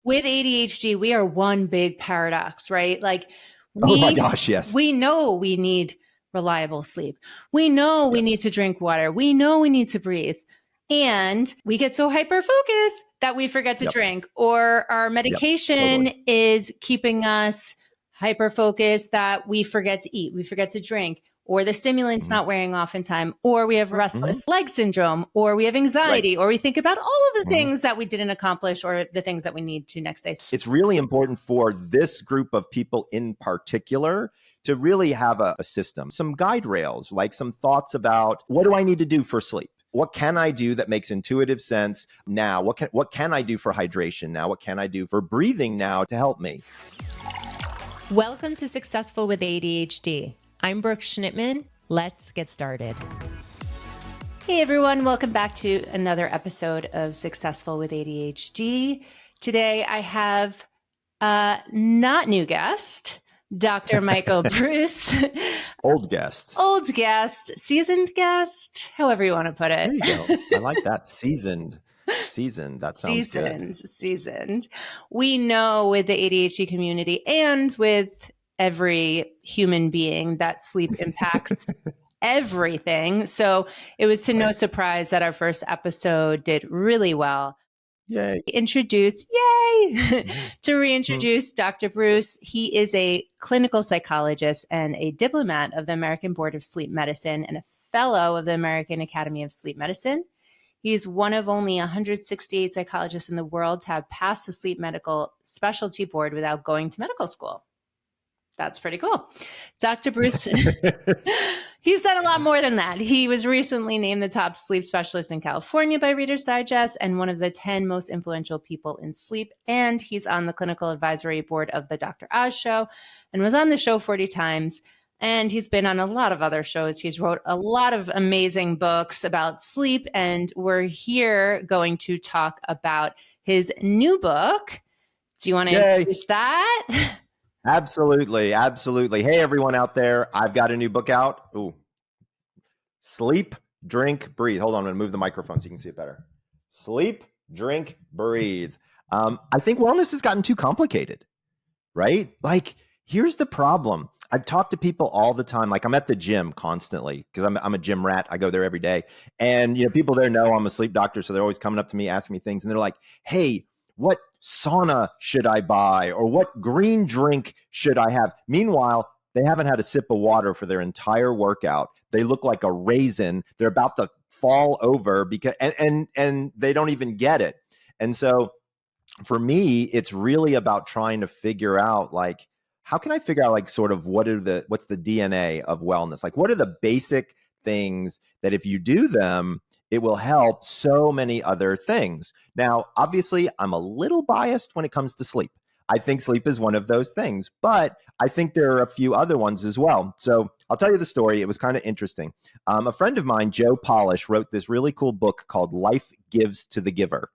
with ADHD, we are one big paradox, right? Like Oh my gosh, yes. we know we need reliable sleep. We know we Yes. need to drink water. We know we need to breathe. And we get so hyper-focused that we forget to drink, or our medication is keeping us hyper-focused that we forget to eat, we forget to drink, or the stimulant's not wearing off in time, or we have restless leg syndrome, or we have anxiety, or we think about all of the things that we didn't accomplish or the things that we need to next day. It's really important for this group of people in particular to really have a system, some guide rails, like some thoughts about what do I need to do for sleep? What can I do that makes intuitive sense now? What can I do for hydration now? What can I do for breathing now to help me? Welcome to Successful with ADHD. I'm Brooke Schnittman. Let's get started. Hey everyone, welcome back to another episode of Successful with ADHD. Today I have a not new guest, Dr. Michael Breus. Old guest. Old guest, seasoned guest, however you want to put it. There you go. I like that. Seasoned. That sounds good. Seasoned. We know with the ADHD community and with every human being that sleep impacts everything. So it was to no surprise that our first episode did really well. Yay. To reintroduce Dr. Breus. He is a clinical psychologist and a diplomat of the American Board of Sleep Medicine and a fellow of the American Academy of Sleep Medicine. He's one of only 168 psychologists in the world to have passed the sleep medical specialty board without going to medical school. That's pretty cool. Dr. Breus, he's done a lot more than that. He was recently named the top sleep specialist in California by Reader's Digest and one of the 10 most influential people in sleep. And he's on the clinical advisory board of the Dr. Oz show and was on the show 40 times. And he's been on a lot of other shows. He's wrote a lot of amazing books about sleep. And we're here going to talk about his new book. Do you want to introduce that? Absolutely. Hey, everyone out there. I've got a new book out. Ooh. Sleep, Drink, Breathe. Hold on. I'm going to move the microphone so you can see it better. Sleep, Drink, Breathe. I think wellness has gotten too complicated, right? Like, here's the problem. I've talked to people all the time. Like, I'm at the gym constantly because I'm a gym rat. I go there every day. And, people there know I'm a sleep doctor. So they're always coming up to me, asking me things. And they're like, hey, what sauna should I buy? Or what green drink should I have? Meanwhile, they haven't had a sip of water for their entire workout. They look like a raisin. They're about to fall over because and they don't even get it. And so for me, it's really about trying to figure out, like, how can I figure out, like, sort of what's the DNA of wellness? Like, what are the basic things that if you do them, it will help so many other things. Now, obviously, I'm a little biased when it comes to sleep. I think sleep is one of those things, but I think there are a few other ones as well. So I'll tell you the story. It was kind of interesting. A friend of mine, Joe Polish, wrote this really cool book called Life Gives to the Giver.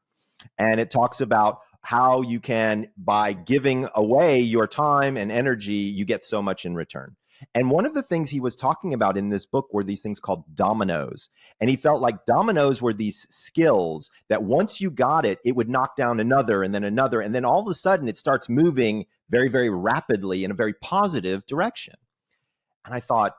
And it talks about how you can, by giving away your time and energy, you get so much in return. And one of the things he was talking about in this book were these things called dominoes. And he felt like dominoes were these skills that once you got it, it would knock down another and then another. And then all of a sudden it starts moving very, very rapidly in a very positive direction. And I thought,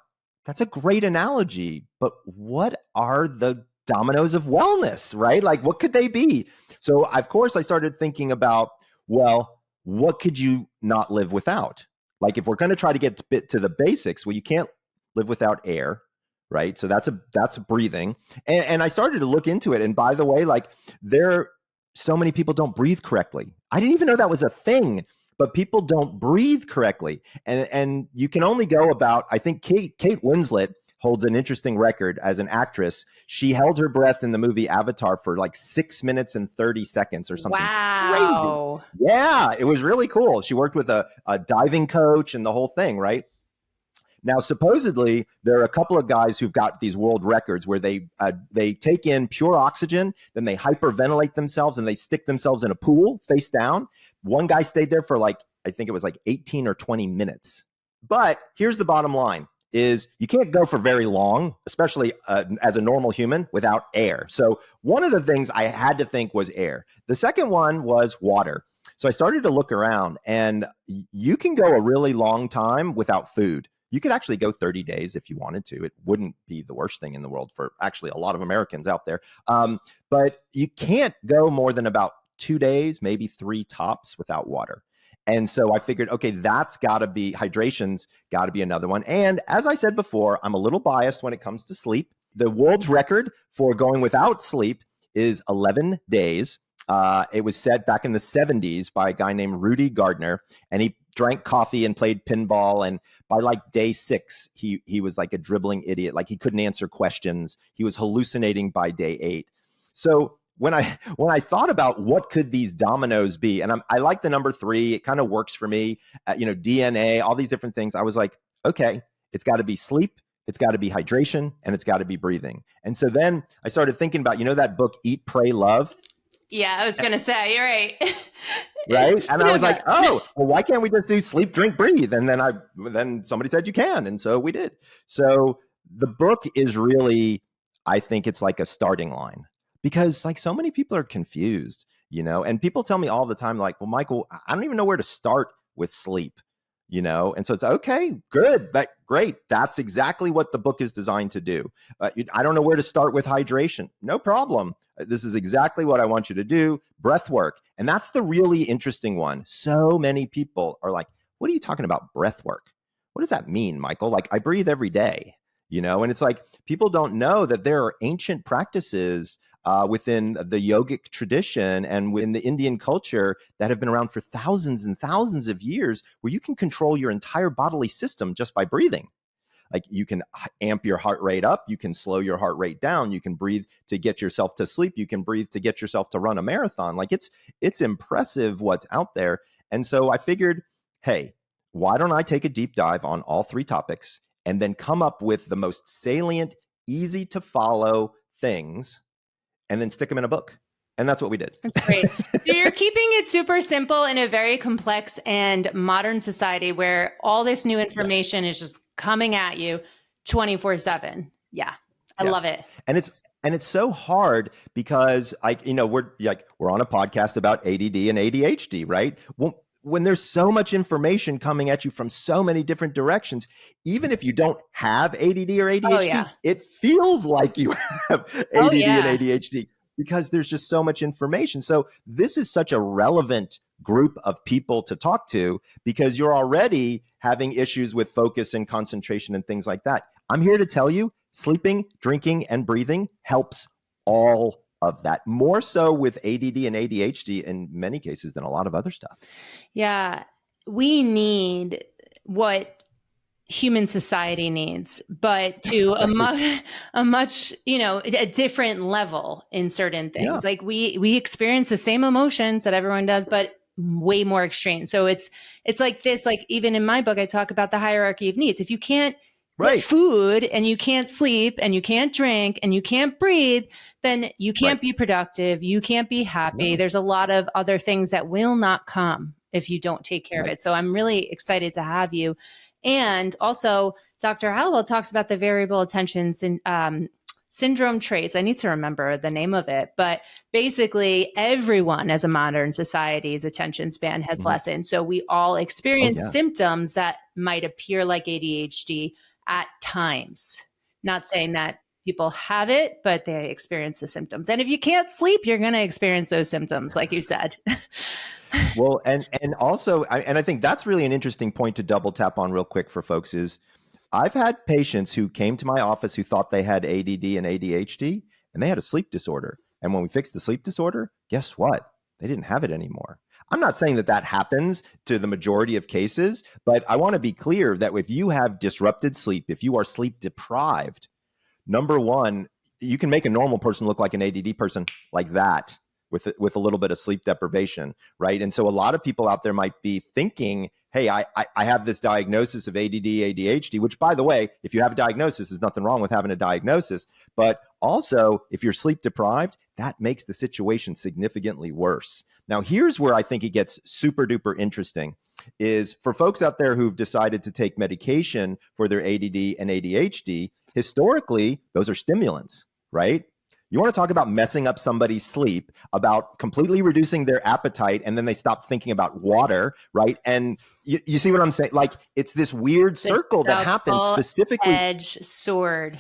that's a great analogy, but what are the dominoes of wellness, right? Like, what could they be? So, of course, I started thinking about, well, what could you not live without? Like, if we're going to try to get to the basics, well, you can't live without air, right? So that's breathing. And I started to look into it. And by the way, like, so many people don't breathe correctly. I didn't even know that was a thing, but people don't breathe correctly. And you can only go about, I think Kate Winslet holds an interesting record as an actress. She held her breath in the movie Avatar for like 6 minutes and 30 seconds or something. Wow. Crazy. Yeah, it was really cool. She worked with a diving coach and the whole thing, right? Now, supposedly, there are a couple of guys who've got these world records where they take in pure oxygen, then they hyperventilate themselves and they stick themselves in a pool face down. One guy stayed there for I think it was 18 or 20 minutes. But here's the bottom line. Is you can't go for very long, especially as a normal human, without air. So one of the things I had to think was air. The second one was water. So I started to look around, and you can go a really long time without food. You could actually go 30 days if you wanted to. It wouldn't be the worst thing in the world for actually a lot of Americans out there. But you can't go more than about 2 days, maybe 3 tops without water. And so I figured, okay, that's got to be, hydration's got to be another one. And as I said before, I'm a little biased when it comes to sleep. The world's record for going without sleep is 11 days. It was set back in the 70s by a guy named Rudy Gardner, and he drank coffee and played pinball. And by like day 6, he was like a dribbling idiot. Like he couldn't answer questions. He was hallucinating by day 8. So when I thought about what could these dominoes be, and I like the number 3, it kind of works for me. DNA, all these different things. I was like, okay, it's got to be sleep, it's got to be hydration, and it's got to be breathing. And so then I started thinking about, that book, Eat, Pray, Love. Yeah, I was going to say, you're right. Right. And I was like, oh, well, why can't we just do sleep, drink, breathe? And then somebody said you can. And so we did. So the book is really, I think it's like a starting line, because like so many people are confused, and people tell me all the time, like, well, Michael, I don't even know where to start with sleep, and so it's okay, good, great. That's exactly what the book is designed to do. I don't know where to start with hydration. No problem. This is exactly what I want you to do. Breath work. And that's the really interesting one. So many people are like, what are you talking about, breath work? What does that mean, Michael? Like, I breathe every day, and it's like, people don't know that there are ancient practices within the yogic tradition and within the Indian culture that have been around for thousands and thousands of years, where you can control your entire bodily system just by breathing. Like, you can amp your heart rate up, you can slow your heart rate down, you can breathe to get yourself to sleep, you can breathe to get yourself to run a marathon. Like, it's impressive what's out there. And so I figured, hey, why don't I take a deep dive on all 3 topics and then come up with the most salient, easy to follow things, and then stick them in a book. And that's what we did. That's great. So you're keeping it super simple in a very complex and modern society where all this new information is just coming at you 24/7. Yeah. I love it. And it's so hard because we're on a podcast about ADD and ADHD, right? Well, when there's so much information coming at you from so many different directions, even if you don't have ADD or ADHD, it feels like you have ADD and ADHD, because there's just so much information. So this is such a relevant group of people to talk to, because you're already having issues with focus and concentration and things like that. I'm here to tell you, sleeping, drinking, and breathing helps all of that, more so with ADD and ADHD in many cases than a lot of other stuff. Yeah. We need what human society needs, but to a much, a different level in certain things. Yeah. Like we experience the same emotions that everyone does, but way more extreme. So it's like this, like even in my book, I talk about the hierarchy of needs. If you can't get food and you can't sleep and you can't drink and you can't breathe, then you can't be productive. You can't be happy. No. There's a lot of other things that will not come if you don't take care of it. So I'm really excited to have you. And also, Dr. Hallowell talks about the variable attention syndrome traits. I need to remember the name of it, but basically everyone as a modern society's attention span has lessened. So we all experience symptoms that might appear like ADHD at times. Not saying that people have it, but they experience the symptoms. And if you can't sleep, you're going to experience those symptoms, like you said. Well, and also, I think that's really an interesting point to double tap on real quick for folks is, I've had patients who came to my office who thought they had ADD and ADHD, and they had a sleep disorder. And when we fixed the sleep disorder, guess what? They didn't have it anymore. I'm not saying that happens to the majority of cases, but I want to be clear that if you have disrupted sleep, if you are sleep deprived, number one, you can make a normal person look like an ADD person like that with a little bit of sleep deprivation, right? And so a lot of people out there might be thinking, hey, I have this diagnosis of ADD, ADHD, which, by the way, if you have a diagnosis, there's nothing wrong with having a diagnosis. But also, if you're sleep deprived, that makes the situation significantly worse. Now, here's where I think it gets super duper interesting is for folks out there who've decided to take medication for their ADD and ADHD, historically, those are stimulants, right? You want to talk about messing up somebody's sleep, about completely reducing their appetite, and then they stop thinking about water, right? And you see what I'm saying? Like, it's this weird circle that happens specifically. Edge sword.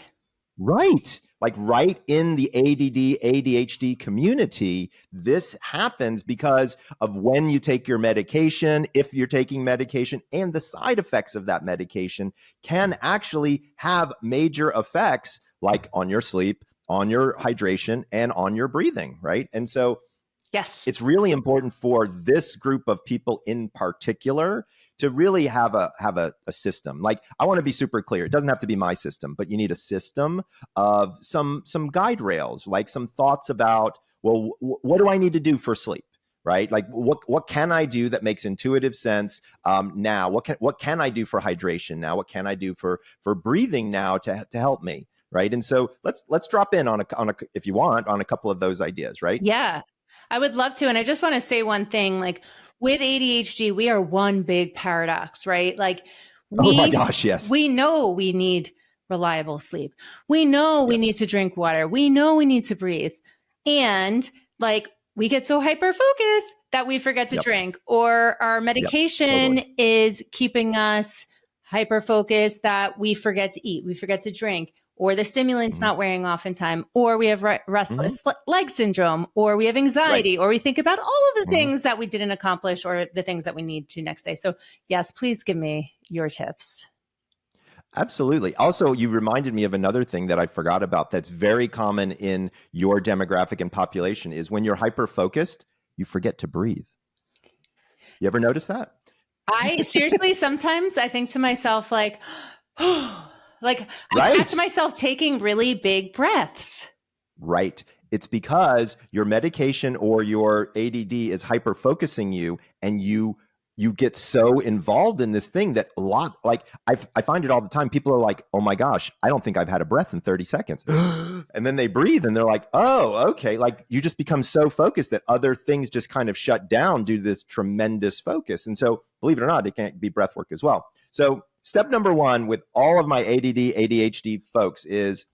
Right. Like right in the ADD, ADHD community, this happens because of when you take your medication, if you're taking medication, and the side effects of that medication can actually have major effects like on your sleep, on your hydration, and on your breathing, right? And so yes, it's really important for this group of people in particular to really have a system. Like, I want to be super clear. It doesn't have to be my system, but you need a system of some guide rails, like some thoughts about, well, what do I need to do for sleep? Right? Like, what can I do that makes intuitive sense now? What can I do for hydration now? What can I do for breathing now to help me? Right? And so let's drop in on a if you want, on a couple of those ideas, right? Yeah, I would love to. And I just want to say one thing, like with ADHD, we are one big paradox, right? Like oh my gosh, yes. We know we need reliable sleep. We know we need to drink water. We know we need to breathe. And like we get so hyper focused that we forget to drink, or our medication is keeping us hyper focused that we forget to eat, we forget to drink, or the stimulant's not wearing off in time, or we have restless leg syndrome, or we have anxiety, or we think about all of the things that we didn't accomplish or the things that we need to next day. So yes, please give me your tips. Absolutely. Also, you reminded me of another thing that I forgot about that's very common in your demographic and population is when you're hyper-focused, you forget to breathe. You ever notice that? I seriously, sometimes I think to myself, like, like I catch myself taking really big breaths. Right. It's because your medication or your ADD is hyper focusing you, and you get so involved in this thing that I find it all the time. People are like, oh my gosh, I don't think I've had a breath in 30 seconds. And then they breathe and they're like, oh, okay. Like, you just become so focused that other things just kind of shut down due to this tremendous focus. And so, believe it or not, it can be breath work as well. So step number one with all of my ADD, ADHD folks is,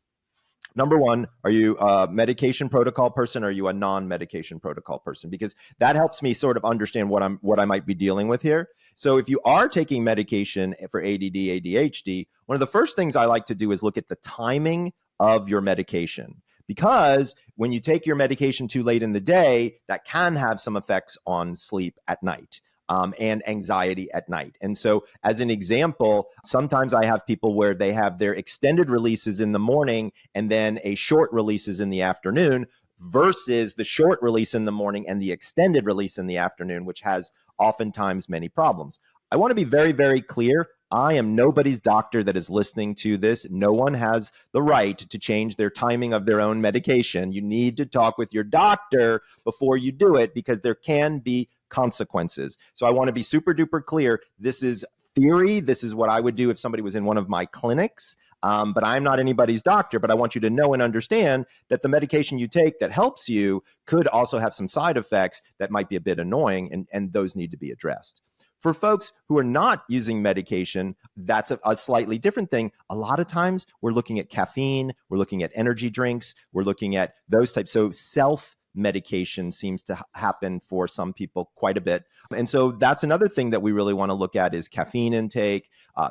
number one, are you a medication protocol person, or are you a non-medication protocol person? Because that helps me sort of understand what I might be dealing with here. So if you are taking medication for ADD, ADHD, one of the first things I like to do is look at the timing of your medication. Because when you take your medication too late in the day, that can have some effects on sleep at night. And anxiety at night. And so, as an example, sometimes I have people where they have their extended releases in the morning and then a short releases in the afternoon, versus the short release in the morning and the extended release in the afternoon, which has oftentimes many problems. I want to be very, very clear. I am nobody's doctor that is listening to this. No one has the right to change their timing of their own medication. You need to talk with your doctor before you do it, because there can be consequences. So I want to be super duper clear. This is theory. This is what I would do if somebody was in one of my clinics. But I'm not anybody's doctor, but I want you to know and understand that the medication you take that helps you could also have some side effects that might be a bit annoying, and those need to be addressed. For folks who are not using medication, that's a slightly different thing. A lot of times we're looking at caffeine, we're looking at energy drinks, we're looking at those types. So self-medication seems to happen for some people quite a bit. And so that's another thing that we really want to look at is caffeine intake,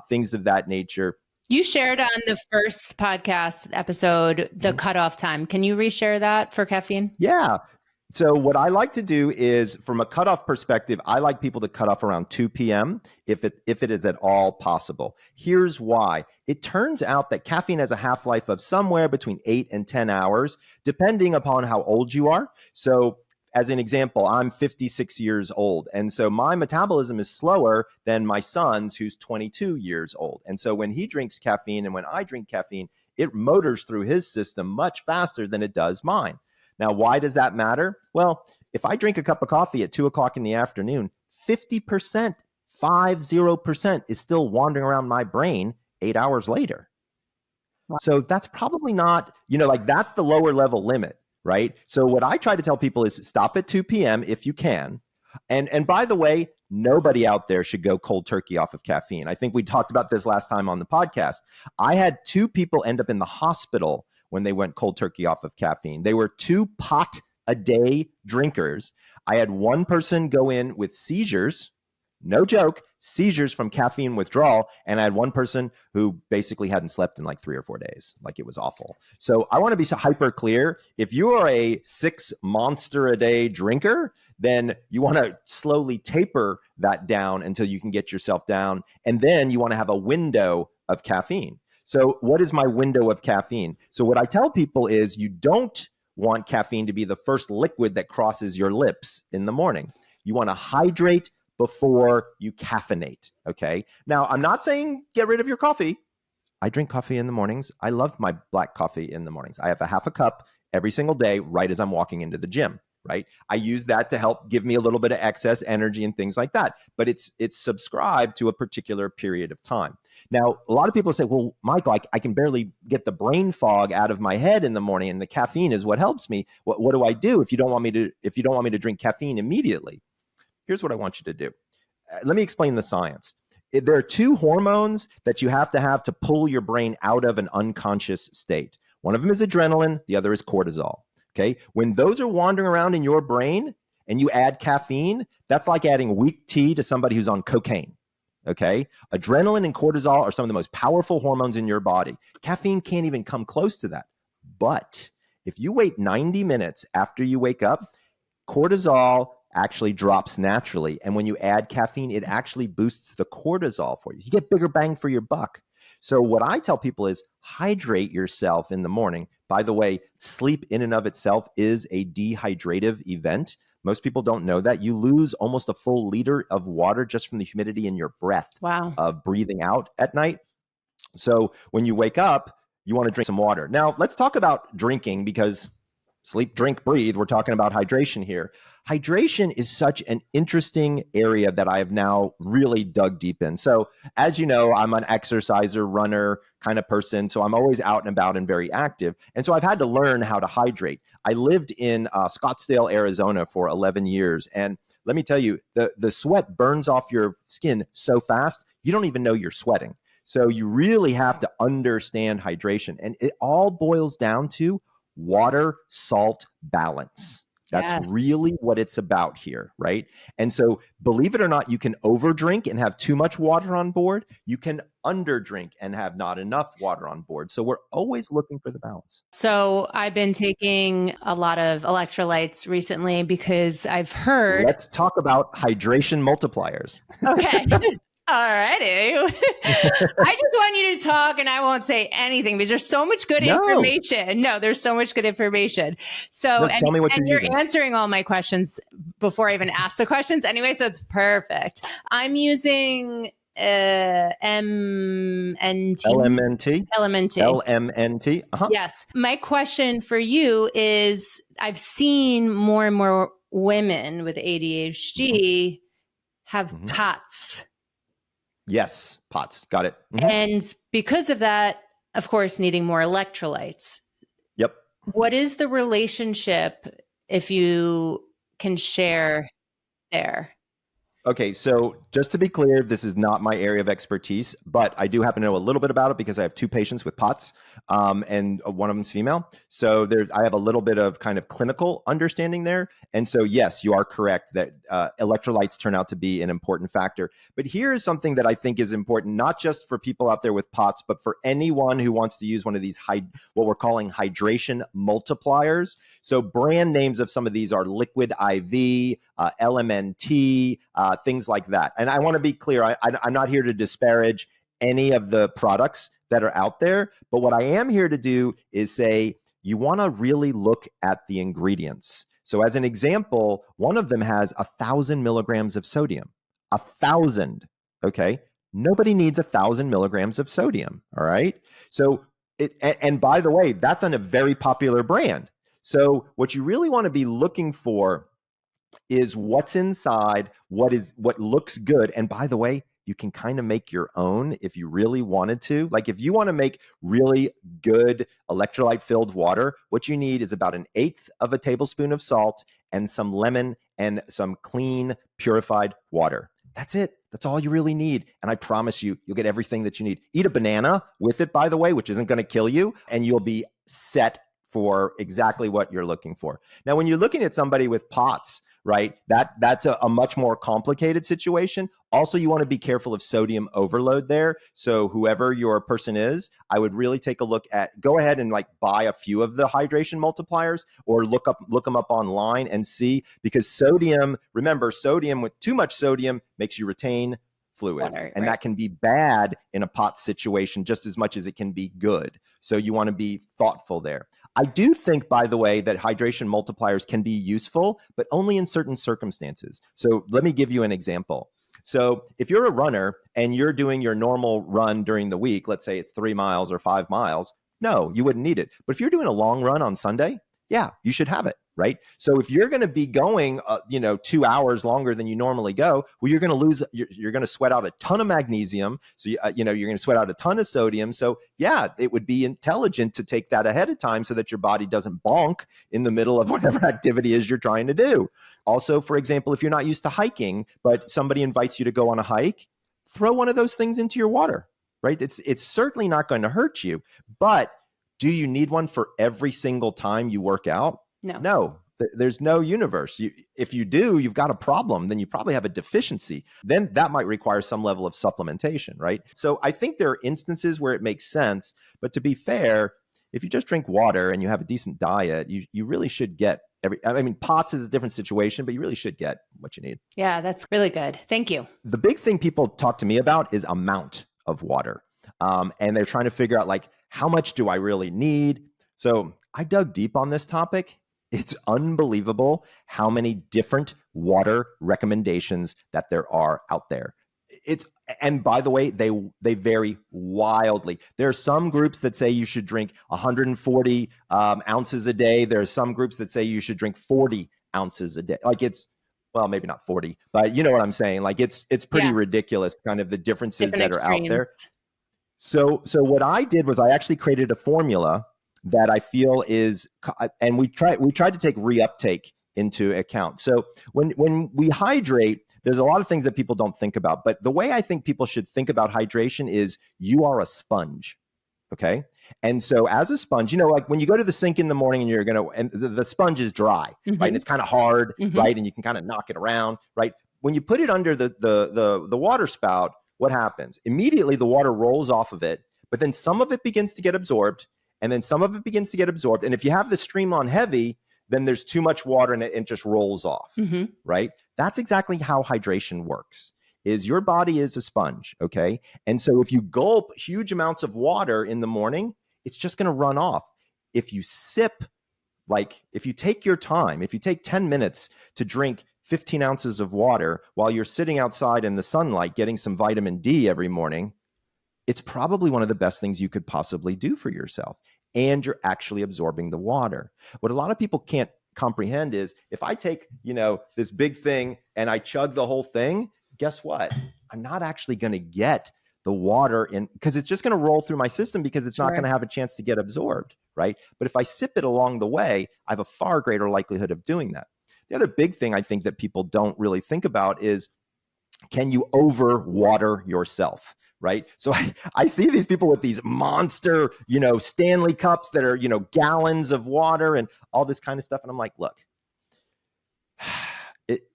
things of that nature. You shared on the first podcast episode the cutoff time. Can you reshare that for caffeine? Yeah. So what I like to do is, from a cutoff perspective, I like people to cut off around 2 p.m. if it is at all possible. Here's why. It turns out that caffeine has a half-life of somewhere between 8 and 10 hours, depending upon how old you are. So as an example, I'm 56 years old. And so my metabolism is slower than my son's, who's 22 years old. And so when he drinks caffeine and when I drink caffeine, it motors through his system much faster than it does mine. Now, why does that matter? Well, if I drink a cup of coffee at 2 o'clock in the afternoon, 50% is still wandering around my brain 8 hours later. Wow. So that's probably not, that's the lower level limit, right? So what I try to tell people is stop at 2 p.m. if you can. And by the way, nobody out there should go cold turkey off of caffeine. I think we talked about this last time on the podcast. I had 2 people end up in the hospital when they went cold turkey off of caffeine. They were 2 pot a day drinkers. I had one person go in with seizures, no joke, seizures from caffeine withdrawal. And I had one person who basically hadn't slept in like 3 or 4 days. Like, it was awful. So I want to be so hyper clear. If you are a 6 monster a day drinker, then you want to slowly taper that down until you can get yourself down. And then you want to have a window of caffeine. So what is my window of caffeine? So what I tell people is, you don't want caffeine to be the first liquid that crosses your lips in the morning. You want to hydrate before you caffeinate, okay? Now, I'm not saying get rid of your coffee. I drink coffee in the mornings. I love my black coffee in the mornings. I have a half a cup every single day right as I'm walking into the gym, right? I use that to help give me a little bit of excess energy and things like that. But it's subscribed to a particular period of time. Now, a lot of people say, well, Michael, I can barely get the brain fog out of my head in the morning, and the caffeine is what helps me. What do I do if you don't want me to drink caffeine immediately? Here's what I want you to do. Let me explain the science. There are 2 hormones that you have to pull your brain out of an unconscious state. One of them is adrenaline. The other is cortisol. Okay. When those are wandering around in your brain and you add caffeine, that's like adding weak tea to somebody who's on cocaine. Okay. Adrenaline and cortisol are some of the most powerful hormones in your body. Caffeine can't even come close to that. But if you wait 90 minutes after you wake up, cortisol actually drops naturally. And when you add caffeine, it actually boosts the cortisol for you. You get bigger bang for your buck. So what I tell people is, hydrate yourself in the morning. By the way, sleep in and of itself is a dehydrative event. Most people don't know that. You lose almost a full liter of water just from the humidity in your breath. Wow. Of breathing out at night. So when you wake up, you want to drink some water. Now, let's talk about drinking, because sleep, drink, breathe. We're talking about hydration here. Hydration is such an interesting area that I have now really dug deep in. So as you know, I'm an exerciser, runner kind of person. So I'm always out and about and very active. And so I've had to learn how to hydrate. I lived in Scottsdale, Arizona for 11 years. And let me tell you, the sweat burns off your skin so fast, you don't even know you're sweating. So you really have to understand hydration. And it all boils down to water salt balance. That's really what it's about here, right? And so, believe it or not, you can overdrink and have too much water on board. You can underdrink and have not enough water on board. So we're always looking for the balance. So I've been taking a lot of electrolytes recently because I've heard. Let's talk about hydration multipliers. Okay. All righty. I just want you to talk and I won't say anything because there's so much good information. No, there's so much good information. So, tell me what you're answering all my questions before I even ask the questions anyway. So it's perfect. I'm using LMNT. Uh-huh. Yes. My question for you is, I've seen more and more women with ADHD have POTS. Yes, POTS. Got it. And because of that, of course, needing more electrolytes. Yep. What is the relationship, if you can share there? Okay, so just to be clear, this is not my area of expertise, but I do happen to know a little bit about it because I have 2 patients with POTS, and one of them's female. So I have a little bit of kind of clinical understanding there. And so, yes, you are correct that electrolytes turn out to be an important factor. But here is something that I think is important, not just for people out there with POTS, but for anyone who wants to use one of these what we're calling hydration multipliers. So brand names of some of these are Liquid IV, LMNT, things like that. And I want to be clear, I'm not here to disparage any of the products that are out there, but what I am here to do is say, you want to really look at the ingredients. So as an example, one of them has 1,000 milligrams of sodium. 1,000, okay? Nobody needs 1,000 milligrams of sodium, all right? So, and by the way, that's on a very popular brand. So what you really want to be looking for is what's inside, what looks good. And by the way, you can kind of make your own if you really wanted to. Like if you want to make really good electrolyte filled water, what you need is about 1/8 of a tablespoon of salt and some lemon and some clean purified water. That's it. That's all you really need. And I promise you, you'll get everything that you need. Eat a banana with it, by the way, which isn't going to kill you, and you'll be set for exactly what you're looking for. Now, when you're looking at somebody with POTS, right, that's a much more complicated situation. Also, you want to be careful of sodium overload there. So whoever your person is, I would really take a look at, go ahead and like buy a few of the hydration multipliers or look them up online and see, because sodium, remember, sodium with too much sodium makes you retain fluid. Water, and right. that can be bad in a POTS situation just as much as it can be good. So you want to be thoughtful there. I do think, by the way, that hydration multipliers can be useful, but only in certain circumstances. So let me give you an example. So if you're a runner and you're doing your normal run during the week, let's say it's 3 miles or 5 miles, no, you wouldn't need it. But if you're doing a long run on Sunday, yeah, you should have it, right? So if you're going to be going, 2 hours longer than you normally go, well, you're going to you're going to sweat out a ton of magnesium. So, you're going to sweat out a ton of sodium. So yeah, it would be intelligent to take that ahead of time so that your body doesn't bonk in the middle of whatever activity is you're trying to do. Also, for example, if you're not used to hiking, but somebody invites you to go on a hike, throw one of those things into your water, right? It's certainly not going to hurt you, but do you need one for every single time you work out? No, there's no universe. If you do, you've got a problem. Then you probably have a deficiency. Then that might require some level of supplementation, right? So I think there are instances where it makes sense. But to be fair, if you just drink water and you have a decent diet, you really should get POTS is a different situation, but you really should get what you need. Yeah, that's really good. Thank you. The big thing people talk to me about is amount of water. And they're trying to figure out, like, how much do I really need? So I dug deep on this topic. It's unbelievable how many different water recommendations that there are out there. And by the way, they vary wildly. There are some groups that say you should drink 140 ounces a day. There are some groups that say you should drink 40 ounces a day. Like, well, maybe not 40, but you know what I'm saying? Like, it's pretty ridiculous, kind of the differences Different that are extremes. out there. So what I did was I actually created a formula that I feel is, and we tried to take reuptake into account. So when we hydrate, there's a lot of things that people don't think about, but the way I think people should think about hydration is you are a sponge. Okay. And so as a sponge, like when you go to the sink in the morning and the sponge is dry, Mm-hmm. right? And it's kind of hard, Mm-hmm. right? And you can kind of knock it around, right? When you put it under the water spout, what happens? Immediately the water rolls off of it, but then some of it begins to get absorbed, and then some of it begins to get absorbed. And if you have the stream on heavy, then there's too much water and it just rolls off, Mm-hmm. right? That's exactly how hydration works. Is your body is a sponge, okay? And so if you gulp huge amounts of water in the morning, it's just going to run off. If you sip, like if you take your time, if you take 10 minutes to drink 15 ounces of water while you're sitting outside in the sunlight getting some vitamin D every morning, it's probably one of the best things you could possibly do for yourself. And you're actually absorbing the water. What a lot of people can't comprehend is if I take, this big thing and I chug the whole thing, guess what? I'm not actually going to get the water in, because it's just going to roll through my system because it's not going to have a chance to get absorbed, right? But if I sip it along the way, I have a far greater likelihood of doing that. The other big thing I think that people don't really think about is, can you overwater yourself, right? So I see these people with these monster, Stanley cups that are, gallons of water and all this kind of stuff. And I'm like, look,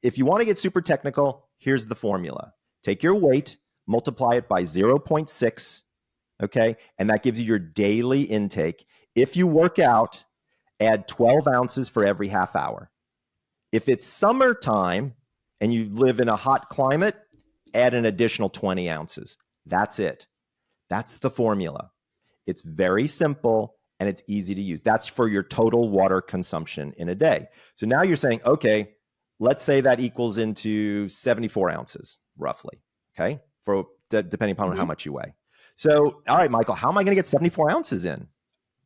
if you want to get super technical, here's the formula. Take your weight, multiply it by 0.6, okay? And that gives you your daily intake. If you work out, add 12 ounces for every half hour. If it's summertime and you live in a hot climate, add an additional 20 ounces. That's it. That's the formula. It's very simple and it's easy to use. That's for your total water consumption in a day. So now you're saying, okay, let's say that equals into 74 ounces, roughly, okay? Depending upon how much you weigh. So, all right, Michael, how am I going to get 74 ounces in?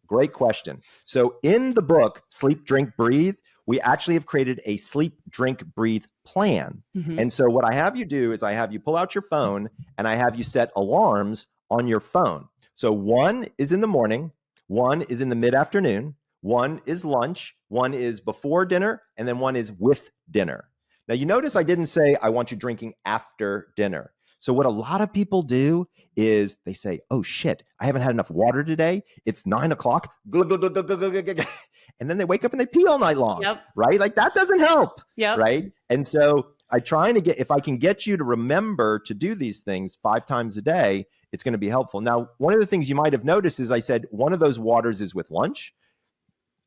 Great question. So in the book, Sleep, Drink, Breathe, we actually have created a sleep, drink, breathe plan. Mm-hmm. And so what I have you do is I have you pull out your phone and I have you set alarms on your phone. So one is in the morning, one is in the mid-afternoon, one is lunch, one is before dinner, and then one is with dinner. Now you notice I didn't say I want you drinking after dinner, So what a lot of people do is they say, oh shit, I haven't had enough water today. It's 9 o'clock. Glug, glug, glug, glug, glug, glug, glug. And then they wake up and they pee all night long, Yep. right? Like that doesn't help, Yep. right? And so I try to if I can get you to remember to do these things 5 times a day, it's going to be helpful. Now, one of the things you might have noticed is I said one of those waters is with lunch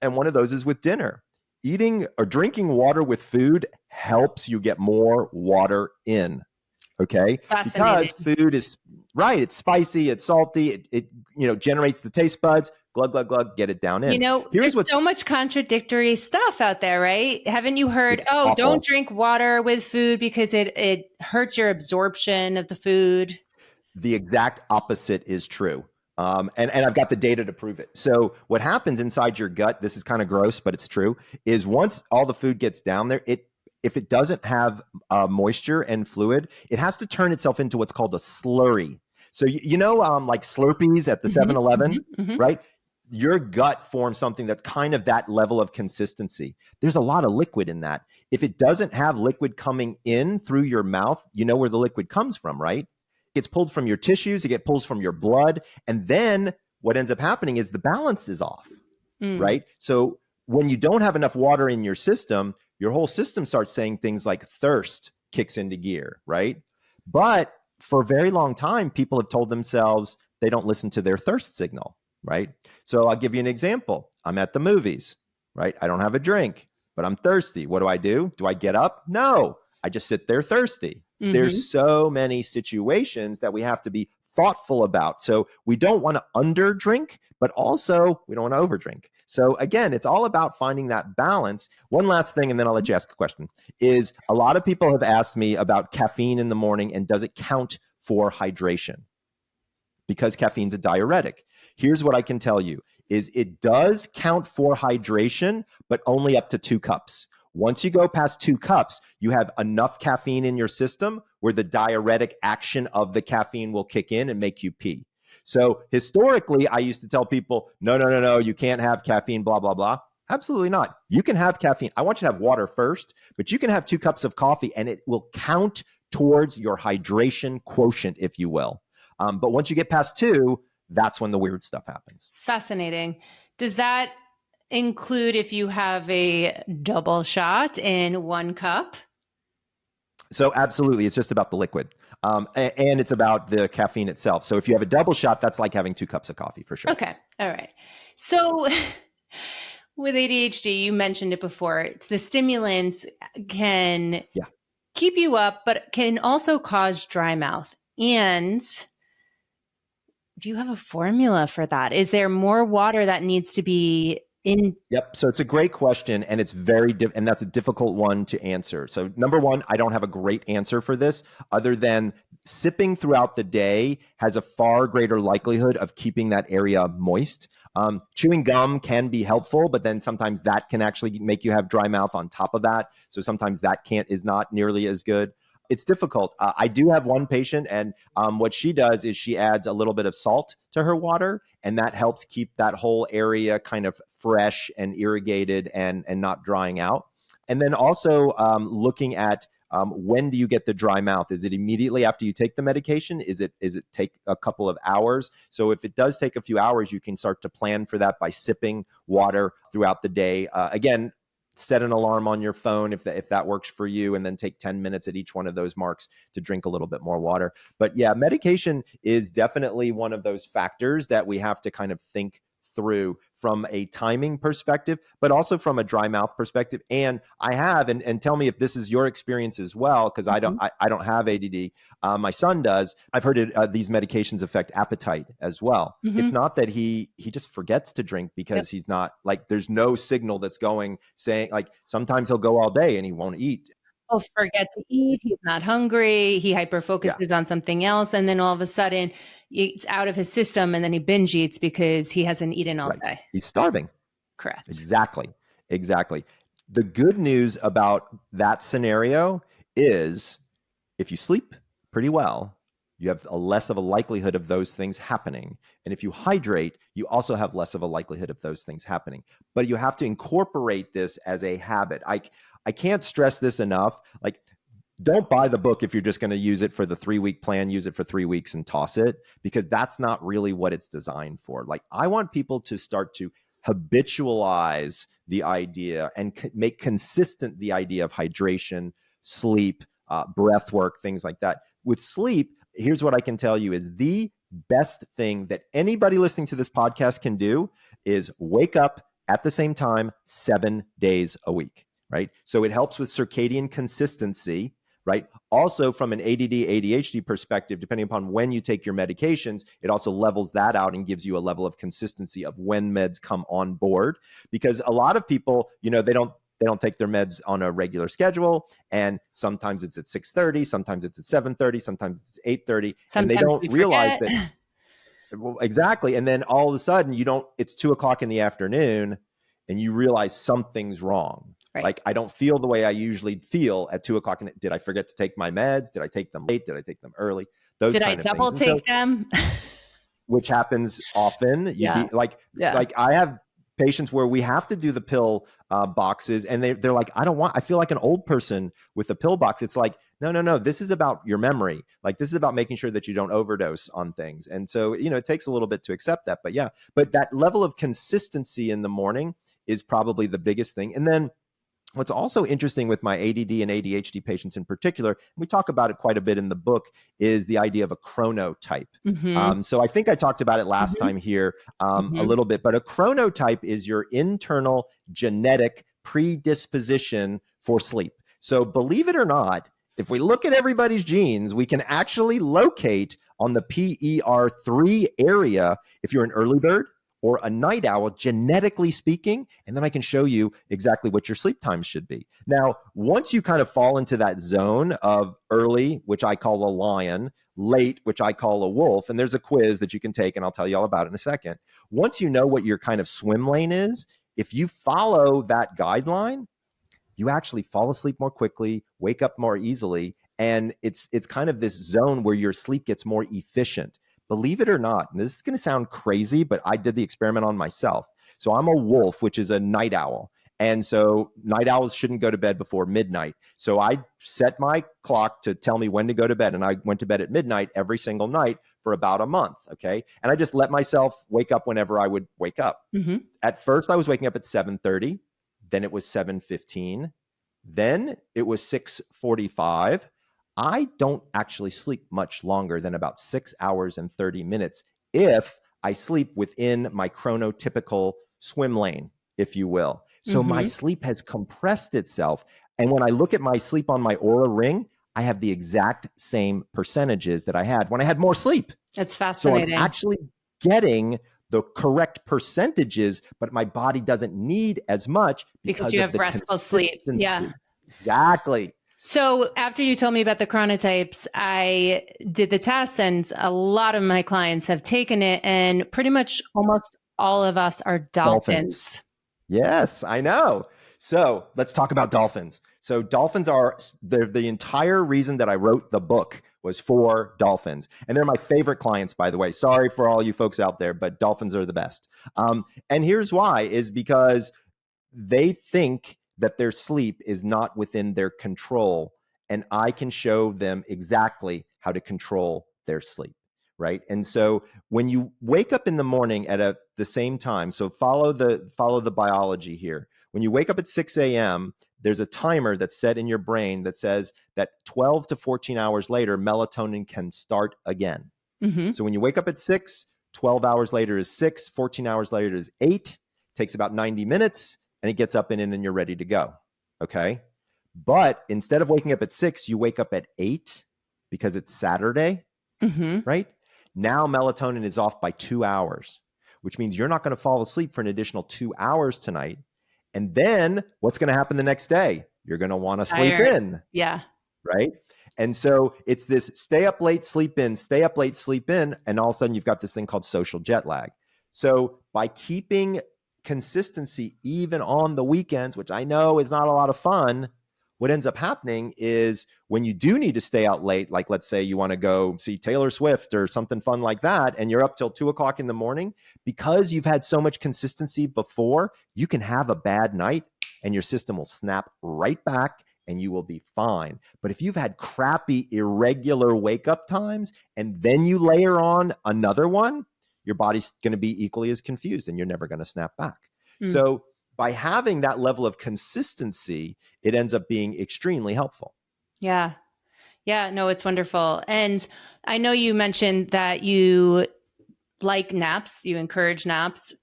and one of those is with dinner. Eating or drinking water with food helps you get more water in. Okay. Because food is right. It's spicy. It's salty. It generates the taste buds. Glug, glug, glug, get it down in. There's so much contradictory stuff out there, right? Haven't you heard, awful. Don't drink water with food because it hurts your absorption of the food? The exact opposite is true. And I've got the data to prove it. So what happens inside your gut, this is kind of gross, but it's true, is once all the food gets down there, if it doesn't have moisture and fluid, it has to turn itself into what's called a slurry. So, like Slurpees at the 7-Eleven, right? Your gut forms something that's kind of that level of consistency. There's a lot of liquid in that. If it doesn't have liquid coming in through your mouth, you know where the liquid comes from, right? It gets pulled from your tissues, it gets pulled from your blood. And then what ends up happening is the balance is off, right? So when you don't have enough water in your system, your whole system starts saying things like thirst kicks into gear, right? But for a very long time, people have told themselves they don't listen to their thirst signal, right? So I'll give you an example. I'm at the movies, right? I don't have a drink, but I'm thirsty. What do? Do I get up? No, I just sit there thirsty. There's so many situations that we have to be thoughtful about. So we don't want to under drink, but also we don't want to over drink. So again, it's all about finding that balance. One last thing, and then I'll let you ask a question, is a lot of people have asked me about caffeine in the morning and does it count for hydration? Because caffeine's a diuretic. Here's what I can tell you is it does count for hydration, but only up to 2 cups. Once you go past 2 cups, you have enough caffeine in your system where the diuretic action of the caffeine will kick in and make you pee. So historically, I used to tell people, no, you can't have caffeine, blah, blah, blah. Absolutely not. You can have caffeine. I want you to have water first, but you can have 2 cups of coffee and it will count towards your hydration quotient, if you will. But once you get past 2, that's when the weird stuff happens. Fascinating. Does that include if you have a double shot in 1 cup? So absolutely. It's just about the liquid. And it's about the caffeine itself. So if you have a double shot, that's like having 2 cups of coffee for sure. Okay. All right. So with ADHD, you mentioned it before, the stimulants can keep you up, but can also cause dry mouth. And do you have a formula for that? Is there more water that needs to be in? Yep. So it's a great question, and it's and that's a difficult one to answer. So number one, I don't have a great answer for this other than sipping throughout the day has a far greater likelihood of keeping that area moist. Chewing gum can be helpful, but then sometimes that can actually make you have dry mouth on top of that. So sometimes that is not nearly as good. It's difficult. I do have one patient, and what she does is she adds a little bit of salt to her water, and that helps keep that whole area kind of fresh and irrigated and not drying out. And then also looking at when do you get the dry mouth? Is it immediately after you take the medication? Is it take a couple of hours? So if it does take a few hours, you can start to plan for that by sipping water throughout the day. Again, set an alarm on your phone if that works for you, and then take 10 minutes at each one of those marks to drink a little bit more water. But yeah, medication is definitely one of those factors that we have to kind of think through from a timing perspective, but also from a dry mouth perspective. And I have, and tell me if this is your experience as well, because I don't have ADD. My son does. I've heard these medications affect appetite as well. It's not that he just forgets to drink because he's not like, there's no signal that's going saying, like, sometimes he'll go all day and he won't eat. He'll forget to eat. He's not hungry. He hyper-focuses on something else. And then all of a sudden it's out of his system, and then he binge eats because he hasn't eaten all day. He's starving. Correct. Exactly. The good news about that scenario is if you sleep pretty well, you have less of a likelihood of those things happening. And if you hydrate, you also have less of a likelihood of those things happening. But you have to incorporate this as a habit. I can't stress this enough. Like, don't buy the book if you're just going to use it for the 3-week plan, use it for 3 weeks and toss it, because that's not really what it's designed for. Like, I want people to start to habitualize the idea and make consistent the idea of hydration, sleep, breath work, things like that. With sleep, here's what I can tell you is the best thing that anybody listening to this podcast can do is wake up at the same time 7 days a week, right? So it helps with circadian consistency, right? Also, from an ADD, ADHD perspective, depending upon when you take your medications, it also levels that out and gives you a level of consistency of when meds come on board. Because a lot of people, they don't take their meds on a regular schedule, and sometimes it's at 6:30, sometimes it's at 7:30, sometimes it's 8:30, and they don't realize that. Well, exactly. And then all of a sudden it's 2:00 in the afternoon and you realize something's wrong. Right. Like, I don't feel the way I usually feel at 2:00. Did I forget to take my meds? Did I take them late? Did I take them early? Those Did kind I of double things. take them? Which happens often. Like I have patients where we have to do the pill boxes, and they're like, I feel like an old person with a pill box. It's like, no. This is about your memory. Like, this is about making sure that you don't overdose on things. And so, it takes a little bit to accept that. But that level of consistency in the morning is probably the biggest thing. And then what's also interesting with my ADD and ADHD patients in particular, and we talk about it quite a bit in the book, is the idea of a chronotype. Mm-hmm. So I think I talked about it last time here a little bit, but a chronotype is your internal genetic predisposition for sleep. So believe it or not, if we look at everybody's genes, we can actually locate on the PER3 area if you're an early bird or a night owl, genetically speaking, and then I can show you exactly what your sleep times should be. Now, once you kind of fall into that zone of early, which I call a lion, late, which I call a wolf, and there's a quiz that you can take, and I'll tell you all about it in a second. Once you know what your kind of swim lane is, if you follow that guideline, you actually fall asleep more quickly, wake up more easily, and it's kind of this zone where your sleep gets more efficient. Believe it or not, and this is going to sound crazy, but I did the experiment on myself. So I'm a wolf, which is a night owl. And so night owls shouldn't go to bed before midnight. So I set my clock to tell me when to go to bed. And I went to bed at midnight every single night for about a month. Okay. And I just let myself wake up whenever I would wake up. Mm-hmm. At first, I was waking up at 7:30. Then it was 7:15. Then it was 6:45. I don't actually sleep much longer than about 6 hours and 30 minutes if I sleep within my chronotypical swim lane, if you will. So my sleep has compressed itself. And when I look at my sleep on my Oura ring, I have the exact same percentages that I had when I had more sleep. That's fascinating. So I'm actually getting the correct percentages, but my body doesn't need as much because you have restful sleep. Yeah, exactly. So after you told me about the chronotypes, I did the test, and a lot of my clients have taken it, and pretty much almost all of us are dolphins. Yes, I know. So let's talk about dolphins. So dolphins are the entire reason that I wrote the book was for dolphins. And they're my favorite clients, by the way. Sorry for all you folks out there, but dolphins are the best. And here's why, is because they think that their sleep is not within their control. And I can show them exactly how to control their sleep, right? And so when you wake up in the morning at the same time, so follow the biology here. When you wake up at 6 a.m., there's a timer that's set in your brain that says that 12 to 14 hours later, melatonin can start again. Mm-hmm. So when you wake up at 6, 12 hours later is 6, 14 hours later is 8, takes about 90 minutes, and it gets up and in and you're ready to go, okay? But instead of waking up at 6, you wake up at 8 because it's Saturday, right? Now melatonin is off by 2 hours, which means you're not going to fall asleep for an additional 2 hours tonight. And then what's going to happen the next day? You're going to want to sleep in. Yeah. Right? And so it's this stay up late, sleep in, stay up late, sleep in. And all of a sudden you've got this thing called social jet lag. So by keeping consistency even on the weekends, which I know is not a lot of fun, what ends up happening is when you do need to stay out late, like let's say you want to go see Taylor Swift or something fun like that, and you're up till 2:00 in the morning, because you've had so much consistency before, you can have a bad night and your system will snap right back and you will be fine. But if you've had crappy, irregular wake up times and then you layer on another one, your body's going to be equally as confused and you're never going to snap back. So by having that level of consistency, it ends up being extremely helpful. Yeah. Yeah, no, it's wonderful. And I know you mentioned that you like naps, you encourage naps.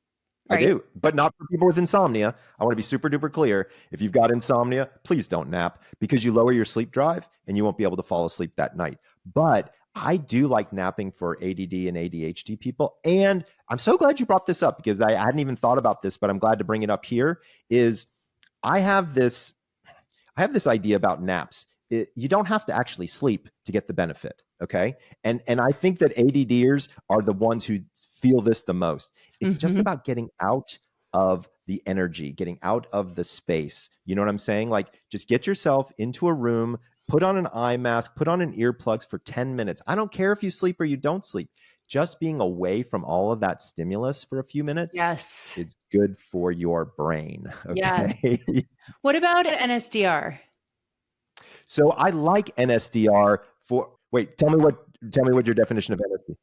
Right? I do, but not for people with insomnia. I want to be super duper clear. If you've got insomnia, please don't nap because you lower your sleep drive and you won't be able to fall asleep that night. But I do like napping for ADD and ADHD people. And I'm so glad you brought this up because I hadn't even thought about this, but I'm glad to bring it up here. I have this idea about naps. You don't have to actually sleep to get the benefit. Okay. And I think that ADDers are the ones who feel this the most. It's just about getting out of the energy, getting out of the space. You know what I'm saying? Like just get yourself into a room, put on an eye mask, put on an earplugs for 10 minutes. I don't care if you sleep or you don't sleep. Just being away from all of that stimulus for a few minutes is good for your brain. Okay. Yes. What about NSDR? So I like NSDR for, wait, tell me what your definition of NSDR.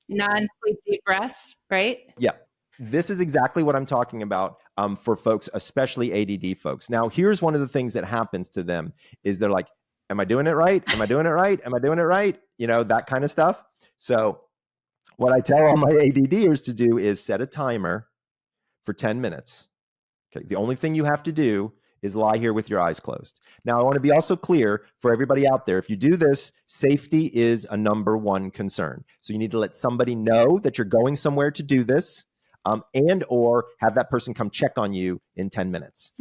Non-sleep deep rest, right? Yeah, this is exactly what I'm talking about for folks, especially ADD folks. Now, here's one of the things that happens to them is they're like, am I doing it right? Am I doing it right? Am I doing it right? You know, that kind of stuff. So what I tell all my ADDers to do is set a timer for 10 minutes. Okay. The only thing you have to do is lie here with your eyes closed. Now, I want to be also clear for everybody out there. If you do this, safety is a number one concern. So you need to let somebody know that you're going somewhere to do this and or have that person come check on you in 10 minutes.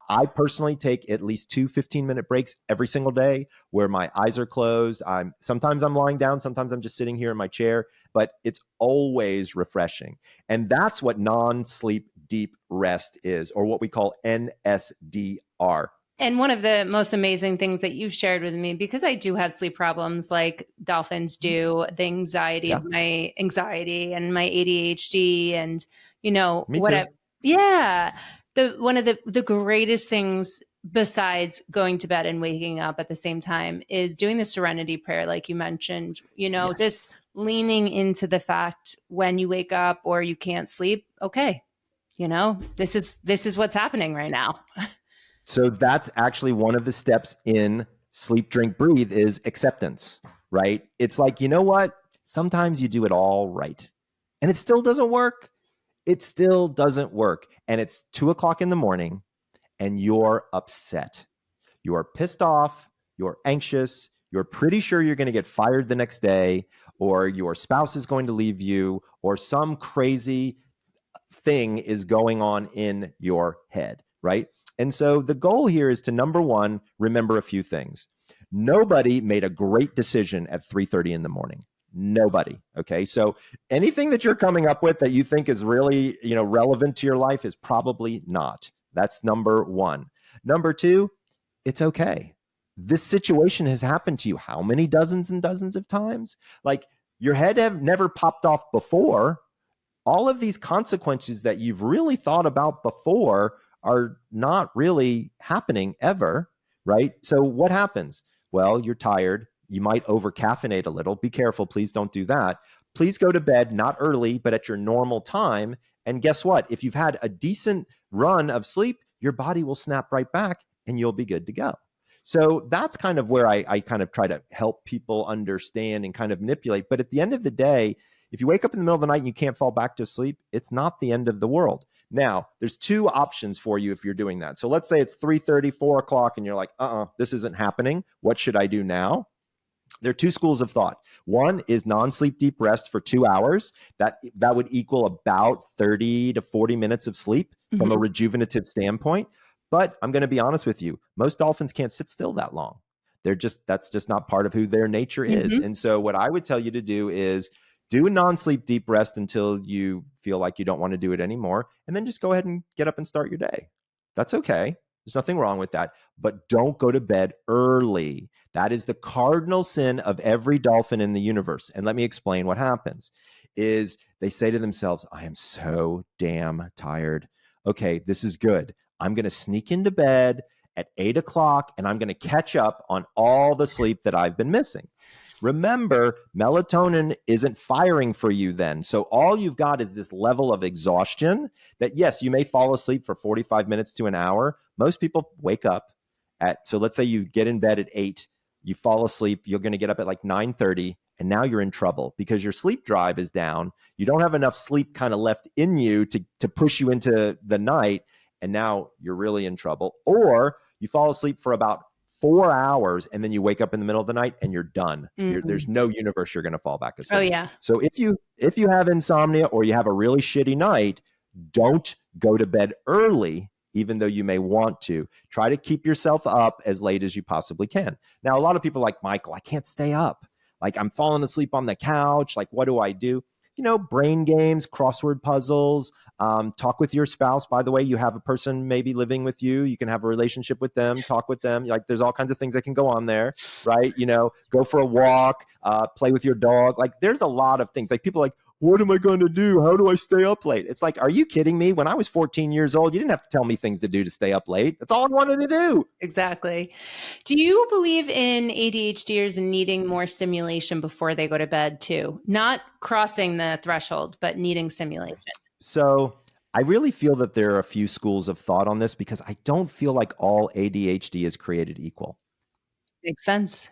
I personally take at least 2 15-minute breaks every single day where my eyes are closed. Sometimes I'm lying down, sometimes I'm just sitting here in my chair, but it's always refreshing. And that's what non-sleep deep rest is, or what we call NSDR. And one of the most amazing things that you've shared with me, because I do have sleep problems like dolphins do, the anxiety of my anxiety and my ADHD and, you know, whatever. Yeah. One of the greatest things besides going to bed and waking up at the same time is doing the serenity prayer, like you mentioned, you know, just leaning into the fact when you wake up or you can't sleep, okay, you know, this is what's happening right now. So that's actually one of the steps in sleep, drink, breathe is acceptance, right? It's like, you know what? Sometimes you do it all right and it still doesn't work. It still doesn't work. And it's 2:00 in the morning and you're upset. You're pissed off. You're anxious. You're pretty sure you're going to get fired the next day, or your spouse is going to leave you, or some crazy thing is going on in your head, right? And so the goal here is to, number one, remember a few things. Nobody made a great decision at 3:30 in the morning. Nobody. Okay. So anything that you're coming up with that you think is really, you know, relevant to your life is probably not. That's number one. Number two, it's okay. This situation has happened to you how many dozens and dozens of times? Like your head have never popped off before. All of these consequences that you've really thought about before are not really happening ever, right? So what happens? Well, you're tired. You might over caffeinate a little. Be careful. Please don't do that. Please go to bed, not early, but at your normal time. And guess what? If you've had a decent run of sleep, your body will snap right back and you'll be good to go. So that's kind of where I kind of try to help people understand and kind of manipulate. But at the end of the day, if you wake up in the middle of the night and you can't fall back to sleep, it's not the end of the world. Now, there's two options for you if you're doing that. So let's say it's 3:30, 4:00, and you're like, this isn't happening. What should I do now? There are two schools of thought. One is non-sleep deep rest for 2 hours. That would equal about 30 to 40 minutes of sleep from a rejuvenative standpoint. But I'm going to be honest with you, most dolphins can't sit still that long. That's just not part of who their nature is. And so what I would tell you to do is do a non-sleep deep rest until you feel like you don't want to do it anymore. And then just go ahead and get up and start your day. That's okay. There's nothing wrong with that. But don't go to bed early. That is the cardinal sin of every dolphin in the universe. And let me explain what happens. Is they say to themselves, I am so damn tired. Okay, this is good. I'm going to sneak into bed at 8 o'clock, and I'm going to catch up on all the sleep that I've been missing. Remember, melatonin isn't firing for you then. So all you've got is this level of exhaustion that, yes, you may fall asleep for 45 minutes to an hour. Most people wake up so let's say you get in bed at 8, you fall asleep, you're going to get up at like 9:30, and now you're in trouble because your sleep drive is down. You don't have enough sleep kind of left in you to push you into the night, and now you're really in trouble. Or you fall asleep for about 4 hours and then you wake up in the middle of the night and you're done. There's no universe you're going to fall back asleep. Oh yeah. So if you have insomnia or you have a really shitty night, don't go to bed early, even though you may want to. Try to keep yourself up as late as you possibly can. Now, a lot of people are like, Michael, I can't stay up. Like, I'm falling asleep on the couch. Like, what do I do? Brain games, crossword puzzles, talk with your spouse. By the way, you have a person maybe living with you. You can have a relationship with them, talk with them. Like, there's all kinds of things that can go on there, right? Go for a walk, play with your dog. Like, there's a lot of things. Like, people are like, what am I going to do? How do I stay up late? It's like, are you kidding me? When I was 14 years old, you didn't have to tell me things to do to stay up late. That's all I wanted to do. Exactly. Do you believe in ADHDers needing more stimulation before they go to bed too? Not crossing the threshold, but needing stimulation. So I really feel that there are a few schools of thought on this because I don't feel like all ADHD is created equal. Makes sense.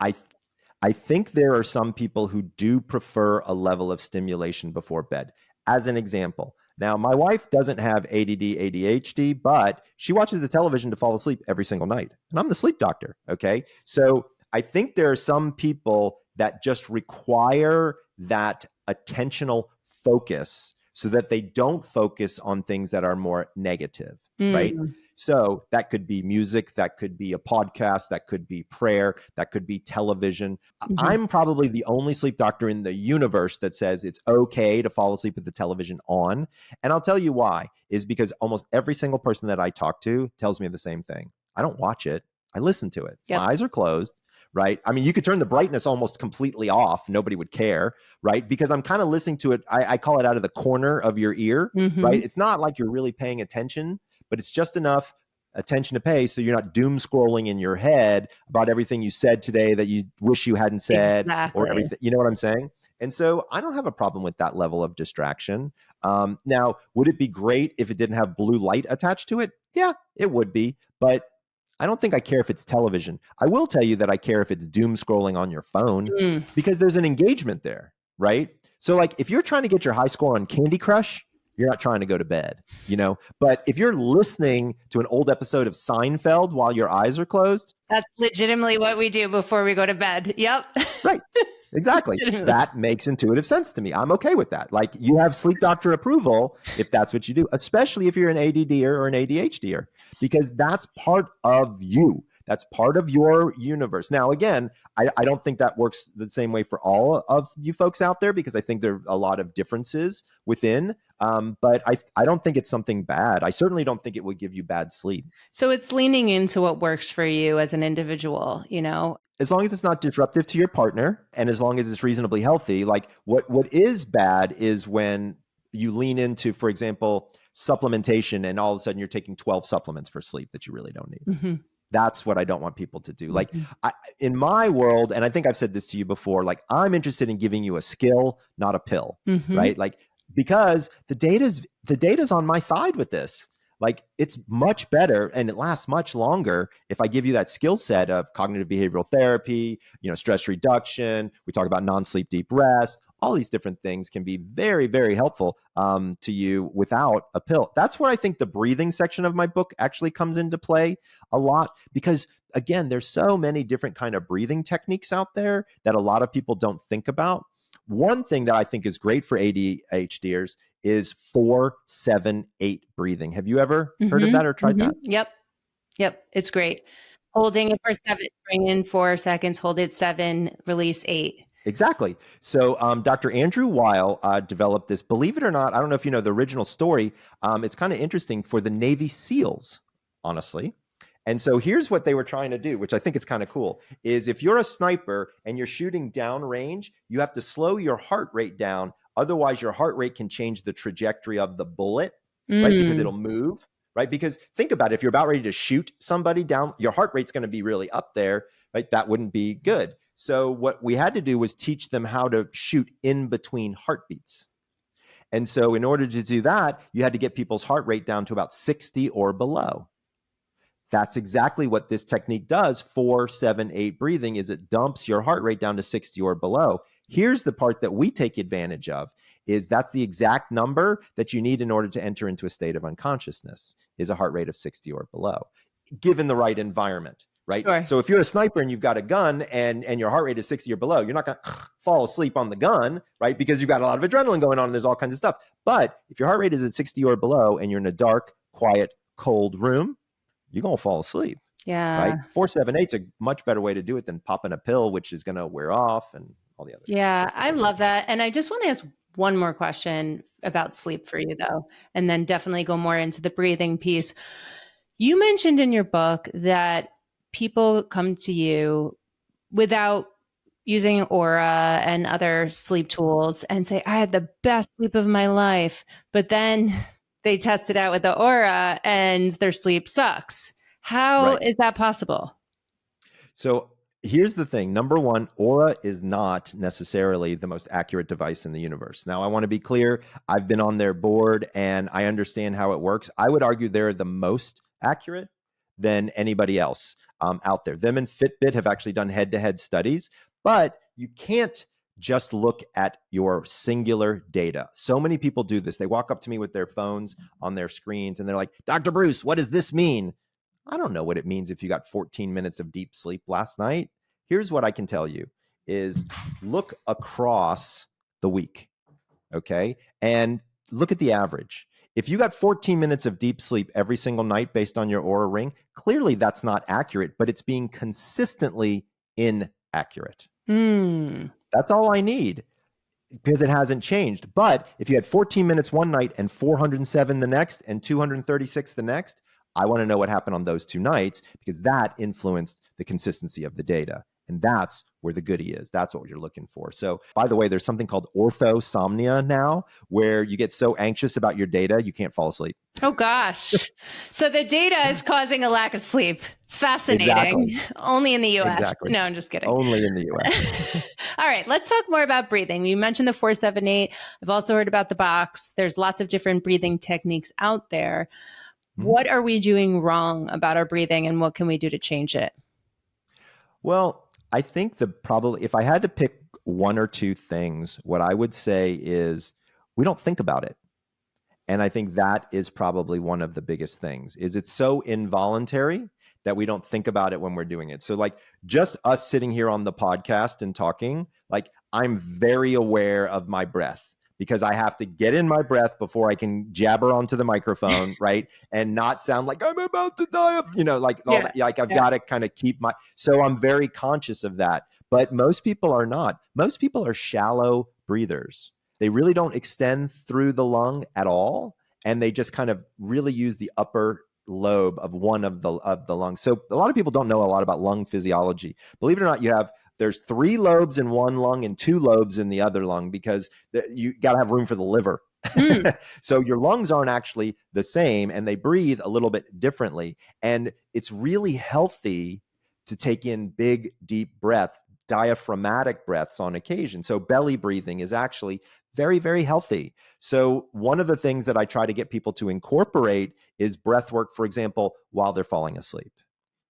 I think there are some people who do prefer a level of stimulation before bed. As an example, now my wife doesn't have ADD, ADHD, but she watches the television to fall asleep every single night. And I'm the sleep doctor, okay? So I think there are some people that just require that attentional focus so that they don't focus on things that are more negative, right? So that could be music, that could be a podcast, that could be prayer, that could be television. I'm probably the only sleep doctor in the universe that says it's okay to fall asleep with the television on. And I'll tell you why, is because almost every single person that I talk to tells me the same thing. I don't watch it. I listen to it. Yep. My eyes are closed, right? I mean, you could turn the brightness almost completely off. Nobody would care, right? Because I'm kind of listening to it. I call it out of the corner of your ear, right? It's not like you're really paying attention, but it's just enough attention to pay so you're not doom scrolling in your head about everything you said today that you wish you hadn't said. Exactly. Or everything. You know what I'm saying? And so I don't have a problem with that level of distraction. Now, would it be great if it didn't have blue light attached to it? Yeah, it would be. But I don't think I care if it's television. I will tell you that I care if it's doom scrolling on your phone because there's an engagement there, right? So like if you're trying to get your high score on Candy Crush, you're not trying to go to bed, But if you're listening to an old episode of Seinfeld while your eyes are closed. That's legitimately what we do before we go to bed. Yep. Right. Exactly. That makes intuitive sense to me. I'm okay with that. Like you have sleep doctor approval if that's what you do, especially if you're an ADDer or an ADHDer, because that's part of you. That's part of your universe. Now, again, I don't think that works the same way for all of you folks out there because I think there are a lot of differences within. But I don't think it's something bad. I certainly don't think it would give you bad sleep. So it's leaning into what works for you as an individual, As long as it's not disruptive to your partner and as long as it's reasonably healthy. Like what is bad is when you lean into, for example, supplementation and all of a sudden you're taking 12 supplements for sleep that you really don't need. That's what I don't want people to do. Like in my world, and I think I've said this to you before, like I'm interested in giving you a skill, not a pill, right? Like, because the data's on my side with this. Like it's much better and it lasts much longer if I give you that skill set of cognitive behavioral therapy, stress reduction. We talk about non-sleep deep rest. All these different things can be very, very helpful to you without a pill. That's where I think the breathing section of my book actually comes into play a lot because, again, there's so many different kind of breathing techniques out there that a lot of people don't think about. One thing that I think is great for ADHDers is 4-7-8 breathing. Have you ever heard of that or tried that? Yep. It's great. Holding it for 7, bring in 4 seconds, hold it 7, release 8. Exactly. So Dr. Andrew Weil developed this. Believe it or not, I don't know if you know the original story. It's kind of interesting for the Navy SEALs, honestly. And so here's what they were trying to do, which I think is kind of cool, is if you're a sniper and you're shooting downrange, you have to slow your heart rate down. Otherwise, your heart rate can change the trajectory of the bullet, right? Because it'll move, right? Because think about it, if you're about ready to shoot somebody down, your heart rate's going to be really up there, right? That wouldn't be good. So what we had to do was teach them how to shoot in between heartbeats. And so in order to do that, you had to get people's heart rate down to about 60 or below. That's exactly what this technique does. 4, 7, 8 breathing is it dumps your heart rate down to 60 or below. Here's the part that we take advantage of, is that's the exact number that you need in order to enter into a state of unconsciousness, is a heart rate of 60 or below, given the right environment, right? Sure. So if you're a sniper and you've got a gun and your heart rate is 60 or below, you're not going to fall asleep on the gun, right? Because you've got a lot of adrenaline going on and there's all kinds of stuff. But if your heart rate is at 60 or below and you're in a dark, quiet, cold room, you're going to fall asleep. Yeah. Right. 4, 7, 8 is a much better way to do it than popping a pill, which is going to wear off and all the other. Yeah, I love that. And I just want to ask one more question about sleep for you, though, and then definitely go more into the breathing piece. You mentioned in your book that people come to you without using Aura and other sleep tools and say, I had the best sleep of my life, but then they test it out with the Aura and their sleep sucks. How is that possible? So here's the thing. Number one, Aura is not necessarily the most accurate device in the universe. Now, I want to be clear. I've been on their board and I understand how it works. I would argue they're the most accurate than anybody else out there. Them and Fitbit have actually done head-to-head studies, but you can't just look at your singular data. So many people do this. They walk up to me with their phones on their screens and they're like, Dr. Breus, what does this mean? I don't know what it means if you got 14 minutes of deep sleep last night. Here's what I can tell you is look across the week, okay? And look at the average. If you got 14 minutes of deep sleep every single night based on your Aura ring, clearly that's not accurate, but it's being consistently inaccurate. That's all I need because it hasn't changed. But if you had 14 minutes one night and 407 the next and 236 the next, I want to know what happened on those 2 nights because that influenced the consistency of the data. And that's where the goodie is. That's what you're looking for. So, by the way, there's something called orthosomnia now, where you get so anxious about your data, you can't fall asleep. Oh, gosh. So the data is causing a lack of sleep. Fascinating. Exactly. Only in the US. Exactly. No, I'm just kidding. Only in the US. All right, let's talk more about breathing. You mentioned the 4-7-8. I've also heard about the box. There's lots of different breathing techniques out there. What are we doing wrong about our breathing and what can we do to change it? Well, I think if I had to pick 1 or 2 things, what I would say is we don't think about it. And I think that is probably one of the biggest things is it's so involuntary that we don't think about it when we're doing it. So like just us sitting here on the podcast and talking, like I'm very aware of my breath because I have to get in my breath before I can jabber onto the microphone, right? And not sound like I'm about to die of, like all that. Like I've got to kind of so I'm very conscious of that. But most people are not. Most people are shallow breathers. They really don't extend through the lung at all. And they just kind of really use the upper lobe of one of the lungs. So a lot of people don't know a lot about lung physiology. Believe it or not, there's 3 lobes in one lung and 2 lobes in the other lung because you got to have room for the liver. So your lungs aren't actually the same and they breathe a little bit differently. And it's really healthy to take in big, deep breaths, diaphragmatic breaths on occasion. So belly breathing is actually very, very healthy. So one of the things that I try to get people to incorporate is breath work, for example, while they're falling asleep.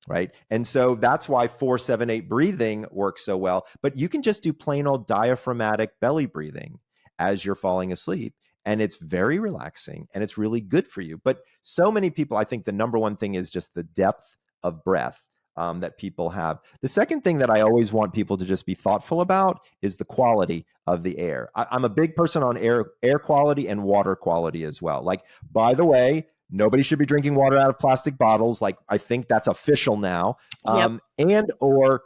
Right. And so that's why 4-7-8 breathing works so well. But you can just do plain old diaphragmatic belly breathing as you're falling asleep. And it's very relaxing and it's really good for you. But so many people, I think the number one thing is just the depth of breath that people have. The second thing that I always want people to just be thoughtful about is the quality of the air. I'm a big person on air quality and water quality as well. Like, by the way, nobody should be drinking water out of plastic bottles. Like, I think that's official now. And or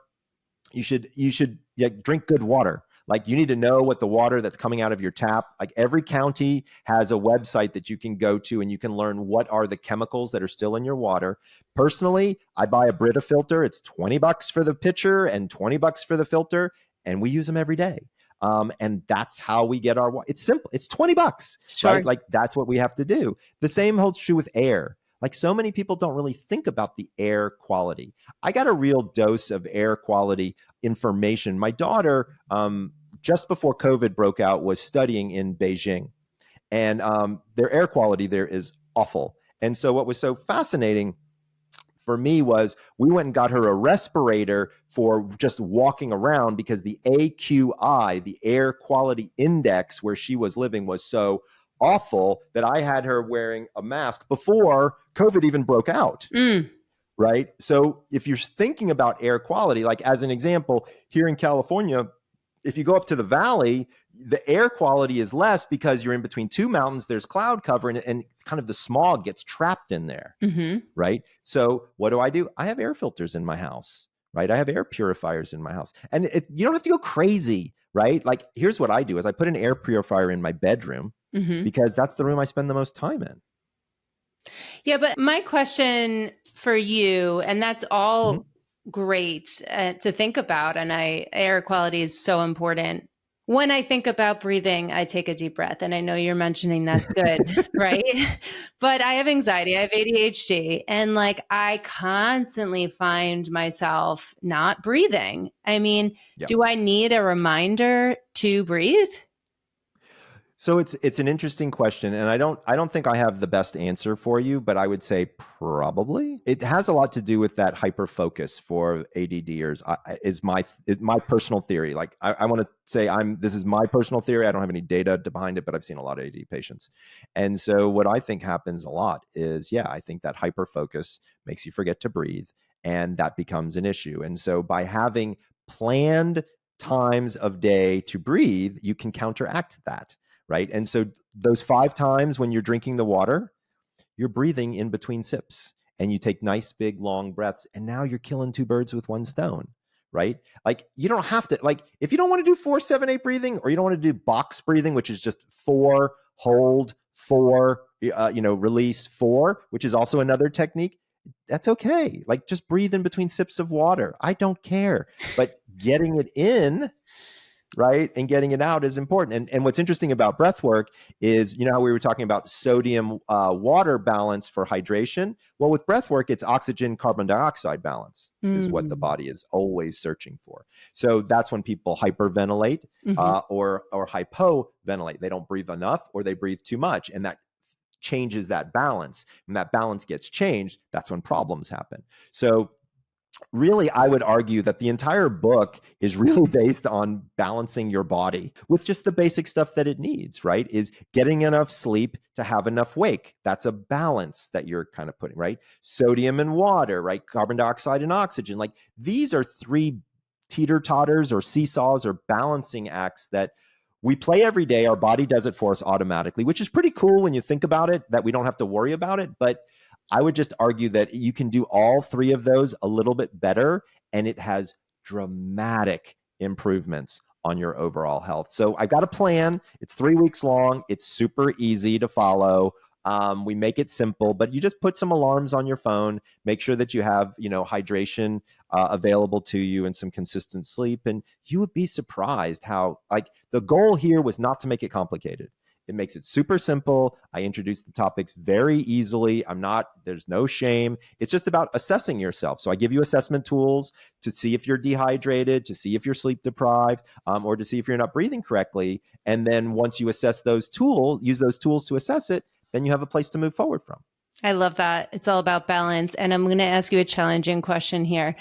you should drink good water. Like, you need to know what the water that's coming out of your tap. Like, every county has a website that you can go to and you can learn what are the chemicals that are still in your water. Personally, I buy a Brita filter. It's $20 for the pitcher and $20 for the filter, and we use them every day. And that's how we get our water. It's simple. It's $20, Sure. right? Like, that's what we have to do. The same holds true with air. like so many people don't really think about the air quality. I got a real dose of air quality information. My daughter, just before COVID broke out, was studying in Beijing, and their air quality there is awful. And so what was so fascinating for me was we went and got her a respirator for just walking around, because the AQI, the air quality index where she was living, was so awful that I had her wearing a mask before COVID even broke out. Right? So if you're thinking about air quality, like as an example, here in California, if you go up to the valley, the air quality is less because you're in between two mountains, there's cloud cover, and kind of the smog gets trapped in there. Right? So what do? I have air filters in my house, right? I have air purifiers in my house. And you don't have to go crazy, right? Like, here's what I do is I put an air purifier in my bedroom because that's the room I spend the most time in. Yeah, but my question for you, and that's all great to think about, and air quality is so important. When I think about breathing, I take a deep breath, and I know you're mentioning that's good, right? But I have anxiety, I have ADHD, and like I constantly find myself not breathing. I mean, do I need a reminder to breathe? So it's an interesting question, and I don't think I have the best answer for you, but I would say probably. It has a lot to do with that hyper focus for ADDers. Is my personal theory. Like I want to say this is my personal theory. I don't have any data behind it, but I've seen a lot of AD patients, and so what I think happens a lot is I think that hyper focus makes you forget to breathe, and that becomes an issue. And so by having planned times of day to breathe, you can counteract that. Right. And so those 5 times when you're drinking the water, you're breathing in between sips, and you take nice, big, long breaths. And now you're killing 2 birds with 1 stone. Right. Like you don't have to, like, if you don't want to do 4, 7, 8 breathing, or you don't want to do box breathing, which is just 4, hold, 4, release 4, which is also another technique. That's okay. Like just breathe in between sips of water. I don't care. But getting it in, right, and getting it out is important. And what's interesting about breath work is, how we were talking about sodium water balance for hydration. Well, with breath work, it's oxygen carbon dioxide balance is what the body is always searching for. So that's when people hyperventilate or hypoventilate. They don't breathe enough, or they breathe too much, and that changes that balance. And that balance gets changed, that's when problems happen. So really, I would argue that the entire book is really based on balancing your body with just the basic stuff that it needs, right? Is getting enough sleep to have enough wake. That's a balance that you're kind of putting, right? Sodium and water, right? Carbon dioxide and oxygen. Like these are 3 teeter-totters or seesaws or balancing acts that we play every day. Our body does it for us automatically, which is pretty cool when you think about it, that we don't have to worry about it. But I would just argue that you can do all 3 of those a little bit better, and it has dramatic improvements on your overall health. So I got a plan. It's 3 weeks long. It's super easy to follow. We make it simple, but you just put some alarms on your phone, make sure that you have, hydration available to you and some consistent sleep. And you would be surprised how, like, the goal here was not to make it complicated. It makes it super simple. I introduce the topics very easily. There's no shame. It's just about assessing yourself. So I give you assessment tools to see if you're dehydrated, to see if you're sleep deprived, or to see if you're not breathing correctly. And then once you assess those tools, use those tools to assess it, then you have a place to move forward from. I love that. It's all about balance. And I'm going to ask you a challenging question here.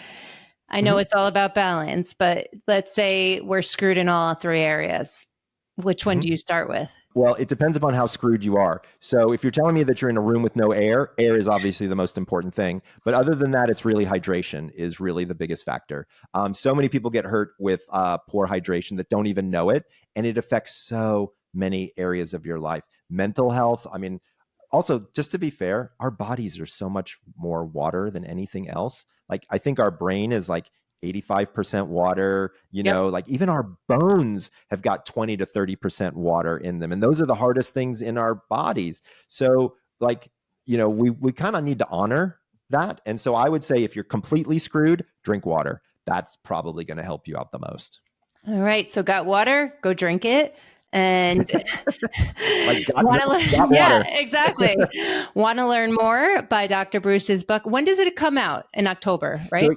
I know it's all about balance, but let's say we're screwed in all 3 areas. Which one do you start with? Well, it depends upon how screwed you are. So if you're telling me that you're in a room with no air is obviously the most important thing. But other than that, it's really hydration is really the biggest factor. So many people get hurt with poor hydration that don't even know it. And it affects so many areas of your life. Mental health. I mean, also, just to be fair, our bodies are so much more water than anything else. Like, I think our brain is like 85% water, like even our bones have got 20 to 30% water in them. And those are the hardest things in our bodies. So like, we kind of need to honor that. And so I would say if you're completely screwed, drink water. That's probably going to help you out the most. All right. So got water, go drink it. And Like want to learn? got Yeah, water. exactly. Want to learn more? Buy Dr. Bruce's book. When does it come out? In October, right?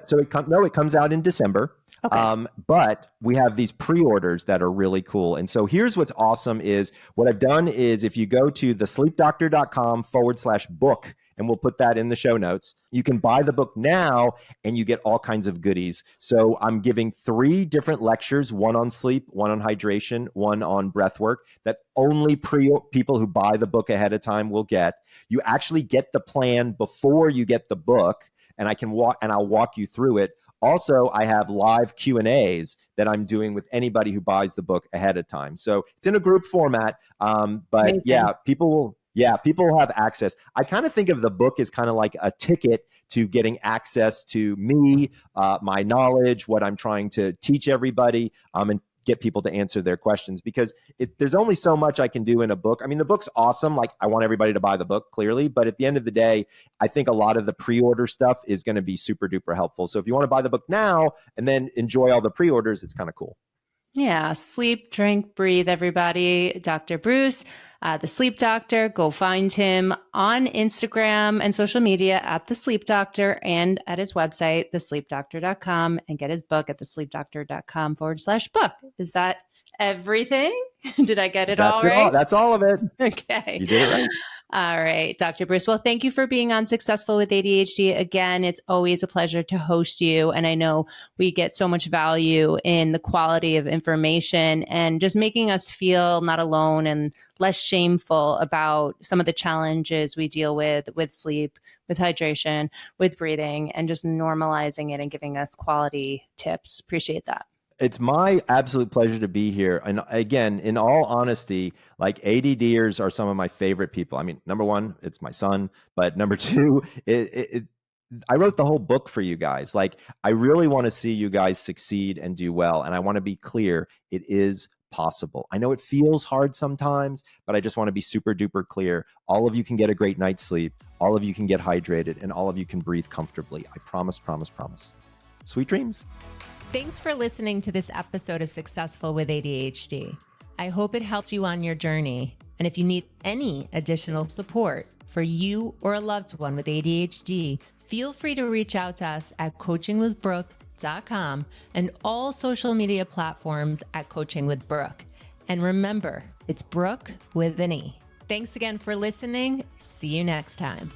So it comes out in December. Okay. But we have these pre-orders that are really cool. And so here's what's awesome is what I've done is if you go to thesleepdoctor.com/book, and we'll put that in the show notes, you can buy the book now and you get all kinds of goodies. So I'm giving 3 different lectures, one on sleep, one on hydration, one on breath work, that only people who buy the book ahead of time will get. You actually get the plan before you get the book, and I'll walk you through it. Also, I have live Q&As that I'm doing with anybody who buys the book ahead of time. So it's in a group format, but Amazing. people will have access. I kind of think of the book as kind of like a ticket to getting access to me, my knowledge, what I'm trying to teach everybody, and get people to answer their questions, because there's only so much I can do in a book. I mean, the book's awesome. Like, I want everybody to buy the book, clearly. But at the end of the day, I think a lot of the pre-order stuff is going to be super duper helpful. So if you want to buy the book now and then enjoy all the pre-orders, it's kind of cool. Yeah. Sleep, drink, breathe, everybody. Dr. Bruce, the sleep doctor. Go find him on Instagram and social media at the sleep doctor, and at his website, thesleepdoctor.com, and get his book at thesleepdoctor.com/book. Is that everything? Did I get it all right? That's all of it. Okay. You did it right. All right, Dr. Bruce. Well, thank you for being on Successful with ADHD. Again, it's always a pleasure to host you. And I know we get so much value in the quality of information and just making us feel not alone and less shameful about some of the challenges we deal with sleep, with hydration, with breathing, and just normalizing it and giving us quality tips. Appreciate that. It's my absolute pleasure to be here. And again, in all honesty, like, ADDers are some of my favorite people. I mean, number one, it's my son, but number two, I wrote the whole book for you guys. Like, I really want to see you guys succeed and do well. And I want to be clear, it is possible. I know it feels hard sometimes, but I just want to be super duper clear. All of you can get a great night's sleep. All of you can get hydrated, and all of you can breathe comfortably. I promise, promise, promise. Sweet dreams. Thanks for listening to this episode of Successful with ADHD. I hope it helps you on your journey. And if you need any additional support for you or a loved one with ADHD, feel free to reach out to us at coachingwithbrooke.com and all social media platforms at Coaching with Brooke. And remember, it's Brooke with an E. Thanks again for listening. See you next time.